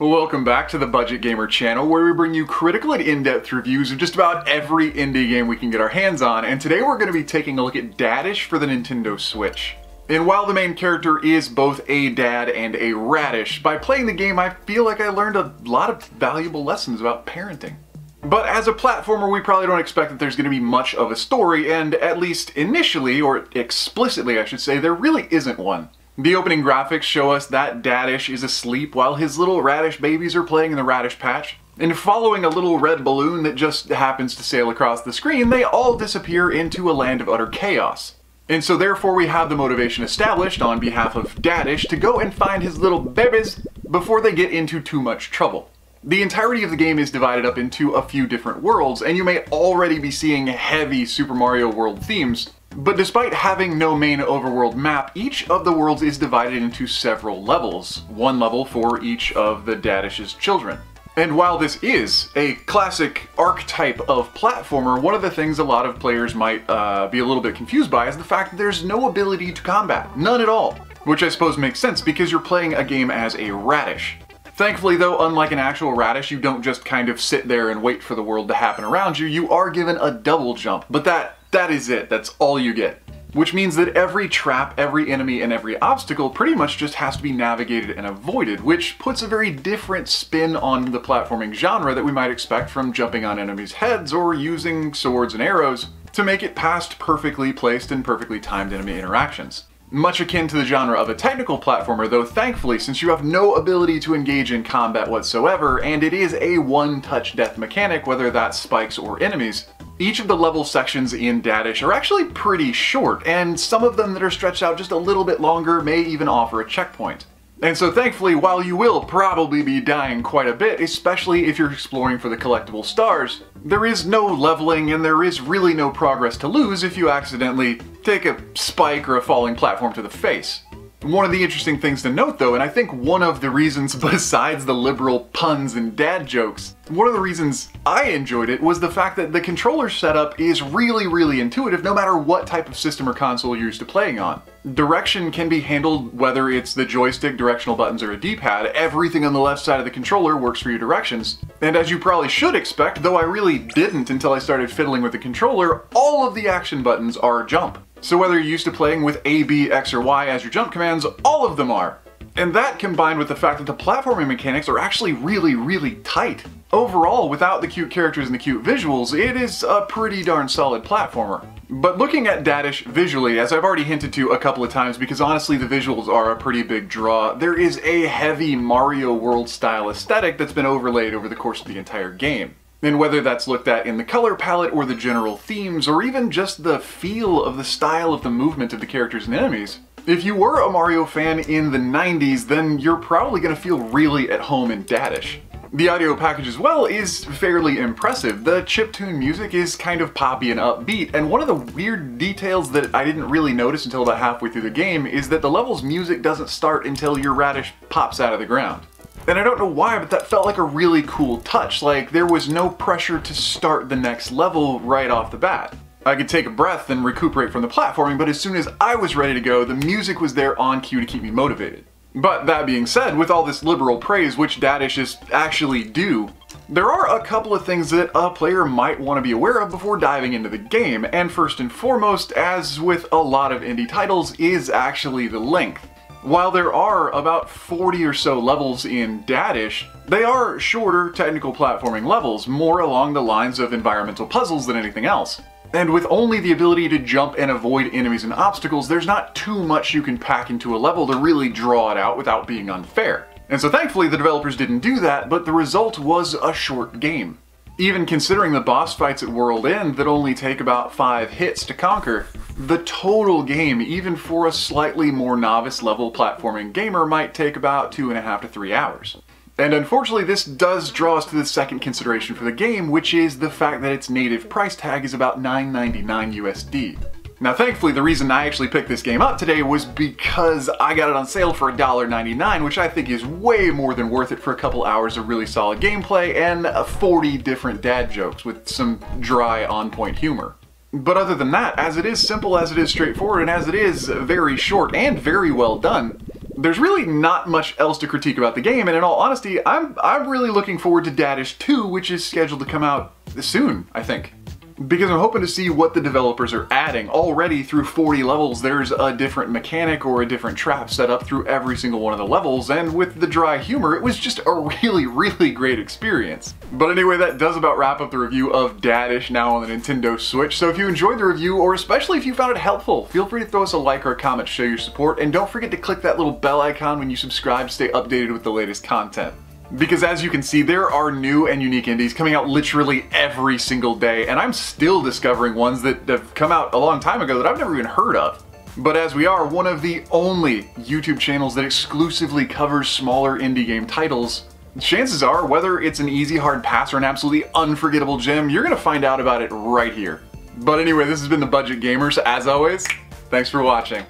Welcome back to the Budget Gamer channel, where we bring you critical and in-depth reviews of just about every indie game we can get our hands on, and today we're going to be taking a look at Dadish for the Nintendo Switch. And while the main character is both a dad and a radish, by playing the game I feel like I learned a lot of valuable lessons about parenting. But as a platformer, we probably don't expect that there's going to be much of a story, and at least initially, or explicitly I should say, there really isn't one. The opening graphics show us that Dadish is asleep while his little radish babies are playing in the radish patch, and following a little red balloon that just happens to sail across the screen, they all disappear into a land of utter chaos. And so therefore we have the motivation established on behalf of Dadish to go and find his little babies before they get into too much trouble. The entirety of the game is divided up into a few different worlds, and you may already be seeing heavy Super Mario World themes. But despite having no main overworld map, each of the worlds is divided into several levels, one level for each of the Dadish's children. And while this is a classic archetype of platformer, one of the things a lot of players might be a little bit confused by is the fact that there's no ability to combat, none at all. Which I suppose makes sense because you're playing a game as a radish. Thankfully though, unlike an actual radish, you don't just kind of sit there and wait for the world to happen around you, you are given a double jump, but that is it, that's all you get. Which means that every trap, every enemy, and every obstacle pretty much just has to be navigated and avoided, which puts a very different spin on the platforming genre that we might expect from jumping on enemies' heads or using swords and arrows to make it past perfectly placed and perfectly timed enemy interactions. Much akin to the genre of a technical platformer, though thankfully, since you have no ability to engage in combat whatsoever, and it is a one-touch death mechanic, whether that's spikes or enemies, each of the level sections in Dadish are actually pretty short, and some of them that are stretched out just a little bit longer may even offer a checkpoint. And so thankfully, while you will probably be dying quite a bit, especially if you're exploring for the collectible stars, there is no leveling and there is really no progress to lose if you accidentally take a spike or a falling platform to the face. One of the interesting things to note though, and I think one of the reasons besides the liberal puns and dad jokes, one of the reasons I enjoyed it was the fact that the controller setup is really intuitive no matter what type of system or console you're used to playing on. Direction can be handled whether it's the joystick, directional buttons, or a D-pad. Everything on the left side of the controller works for your directions. And as you probably should expect, though I really didn't until I started fiddling with the controller, all of the action buttons are jump. So whether you're used to playing with A, B, X, or Y as your jump commands, all of them are. And that combined with the fact that the platforming mechanics are actually really tight. Overall, without the cute characters and the cute visuals, it is a pretty darn solid platformer. But looking at Dadish visually, as I've already hinted to a couple of times, because honestly the visuals are a pretty big draw, there is a heavy Mario World style aesthetic that's been overlaid over the course of the entire game. And whether that's looked at in the color palette or the general themes, or even just the feel of the style of the movement of the characters and enemies, if you were a Mario fan in the 90s, then you're probably going to feel really at home in Dadish. The audio package as well is fairly impressive. The chiptune music is kind of poppy and upbeat, and one of the weird details that I didn't really notice until about halfway through the game is that the level's music doesn't start until your radish pops out of the ground. And I don't know why, but that felt like a really cool touch, like there was no pressure to start the next level right off the bat. I could take a breath and recuperate from the platforming, but as soon as I was ready to go, the music was there on cue to keep me motivated. But that being said, with all this liberal praise, which Dadishes actually do, there are a couple of things that a player might want to be aware of before diving into the game, and first and foremost, as with a lot of indie titles, is actually the length. While there are about 40 or so levels in Dadish, they are shorter technical platforming levels, more along the lines of environmental puzzles than anything else. And with only the ability to jump and avoid enemies and obstacles, there's not too much you can pack into a level to really draw it out without being unfair. And so thankfully the developers didn't do that, but the result was a short game. Even considering the boss fights at World End that only take about 5 hits to conquer, the total game, even for a slightly more novice level platforming gamer, might take about 2.5 to 3 hours. And unfortunately this does draw us to the second consideration for the game, which is the fact that its native price tag is about $9.99 USD. Now thankfully the reason I actually picked this game up today was because I got it on sale for $1.99, which I think is way more than worth it for a couple hours of really solid gameplay and 40 different dad jokes with some dry on-point humor. But other than that, as it is simple, as it is straightforward, and as it is very short and very well done, There's really not much else to critique about the game, and in all honesty, I'm really looking forward to Dadish 2, which is scheduled to come out soon, I think. Because I'm hoping to see what the developers are adding. Already through 40 levels, there's a different mechanic or a different trap set up through every single one of the levels, and with the dry humor, it was just a really great experience. But anyway, that does about wrap up the review of Dadish now on the Nintendo Switch. So if you enjoyed the review, or especially if you found it helpful, feel free to throw us a like or a comment to show your support, and don't forget to click that little bell icon when you subscribe to stay updated with the latest content. Because as you can see, there are new and unique indies coming out literally every single day, and I'm still discovering ones that have come out a long time ago that I've never even heard of. But as we are one of the only YouTube channels that exclusively covers smaller indie game titles, chances are, whether it's an easy hard pass or an absolutely unforgettable gem, you're gonna find out about it right here. But anyway, this has been The Budget Gamer, so as always, thanks for watching.